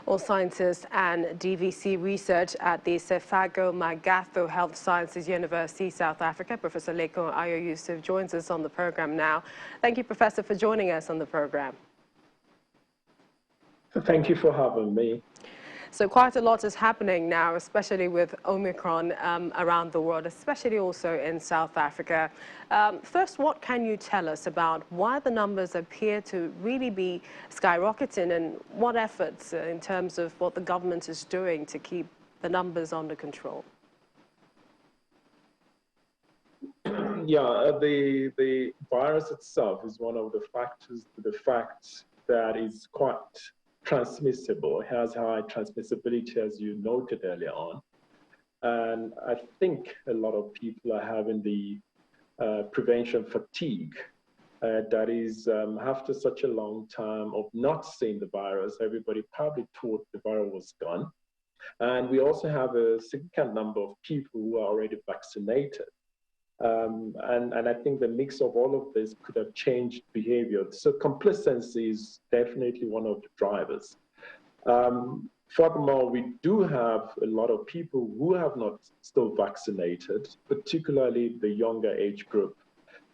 Well, scientists and DVC research at the Sefago Magatho Health Sciences University, South Africa. Professor Leko Ayo Yusuf joins us on the program now. Thank you, Professor, for joining us on the program. Thank you for having me. So quite a lot is happening now, especially with Omicron around the world, especially also in South Africa. First, what can you tell us about why the numbers appear to really be skyrocketing, and what efforts in terms of what the government is doing to keep the numbers under control? Yeah, the virus itself is one of the factors, the fact that is quite transmissible. It has high transmissibility, as you noted earlier on. And I think a lot of people are having the prevention fatigue. That is, after such a long time of not seeing the virus, everybody probably thought the virus was gone. And we also have a significant number of people who are already vaccinated. And I think the mix of all of this could have changed behavior. So complacency is definitely one of the drivers. Furthermore, we do have a lot of people who have not still vaccinated, particularly the younger age group.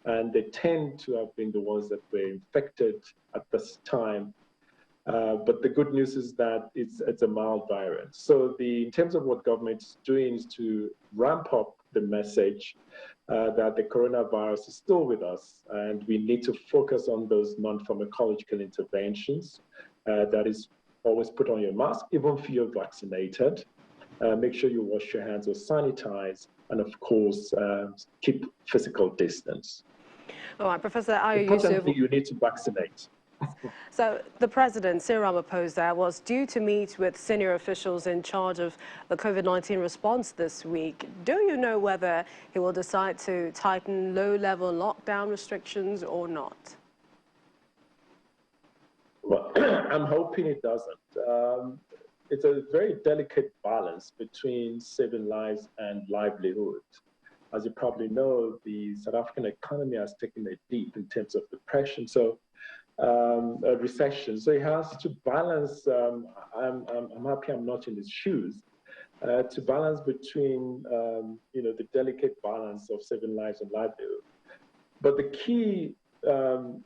And they tend to have been the ones that were infected at this time. But the good news is that it's a mild variant. So in terms of what government is doing is to ramp up the message that the coronavirus is still with us, and we need to focus on those non-pharmacological interventions. That is, always put on your mask, even if you're vaccinated. Make sure you wash your hands or sanitize, and of course, keep physical distance. All right, Professor Ayo Yusuf. Importantly, you need to vaccinate. So the president, Cyril Ramaphosa, was due to meet with senior officials in charge of the COVID-19 response this week. Do you know whether he will decide to tighten low-level lockdown restrictions or not? Well, I'm hoping it doesn't. It's a very delicate balance between saving lives and livelihood. As you probably know, the South African economy has taken a dip in terms of depression. So a recession. So he has to balance, I'm happy I'm not in his shoes, to balance between, the delicate balance of saving lives and livelihood. But the key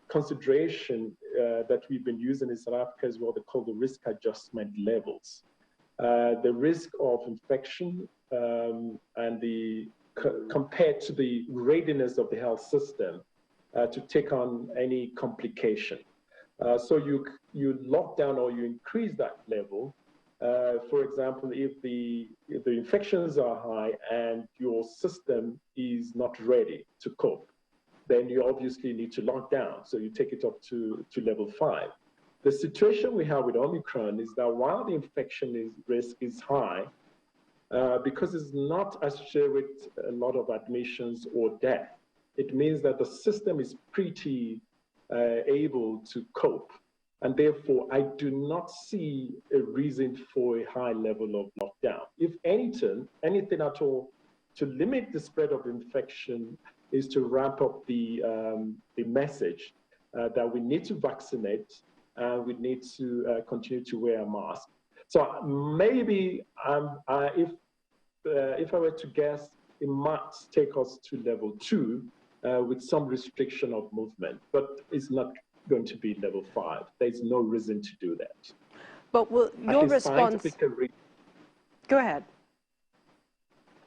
consideration that we've been using in South Africa is what they call the risk adjustment levels. The risk of infection and compared to the readiness of the health system to take on any complication. So you lock down or you increase that level. For example, if the infections are high and your system is not ready to cope, then you obviously need to lock down. So you take it up to level 5. The situation we have with Omicron is that while the infection risk is high, because it's not associated with a lot of admissions or death, it means that the system is pretty able to cope. And therefore, I do not see a reason for a high level of lockdown. If anything at all, to limit the spread of infection is to ramp up the message that we need to vaccinate and we need to continue to wear a mask. So maybe if I were to guess, it might take us to level 2 with some restriction of movement, but it's not going to be level 5. There's no reason to do that. But will your response... Go ahead.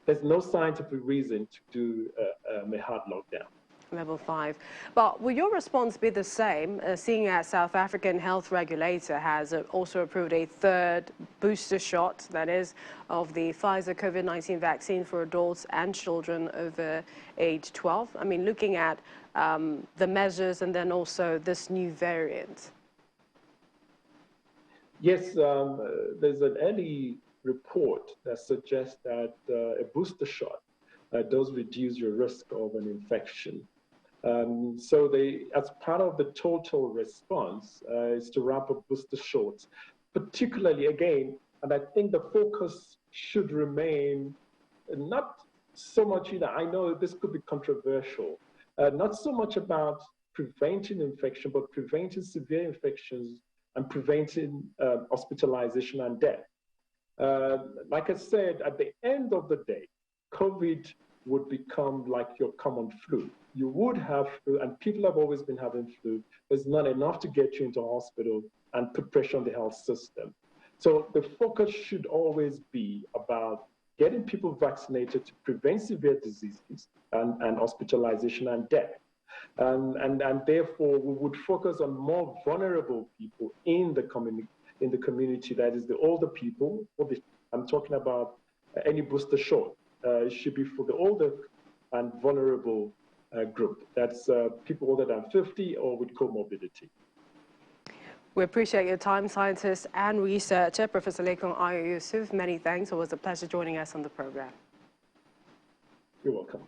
There's no scientific reason to do a hard lockdown. Level 5. But will your response be the same, seeing as South African health regulator has also approved a third booster shot, that is, of the Pfizer COVID-19 vaccine for adults and children over age 12? I mean, looking at the measures and then also this new variant. Yes, there's an early report that suggests that a booster shot does reduce your risk of an infection. So as part of the total response is to ramp up booster shots, particularly again, and I think the focus should remain not so much, I know this could be controversial, not so much about preventing infection, but preventing severe infections and preventing hospitalization and death. Like I said, at the end of the day, COVID would become like your common flu. You would have flu, and people have always been having flu. There's not enough to get you into hospital and put pressure on the health system. So the focus should always be about getting people vaccinated to prevent severe diseases and hospitalization and death. And therefore, we would focus on more vulnerable people in the community, that is the older people. I'm talking about any booster shot. It should be for the older and vulnerable group. That's people older than 50 or with comorbidity. We appreciate your time, scientist and researcher, Professor Lekong Ayo Yusuf. Many thanks. It was a pleasure joining us on the program. You're welcome.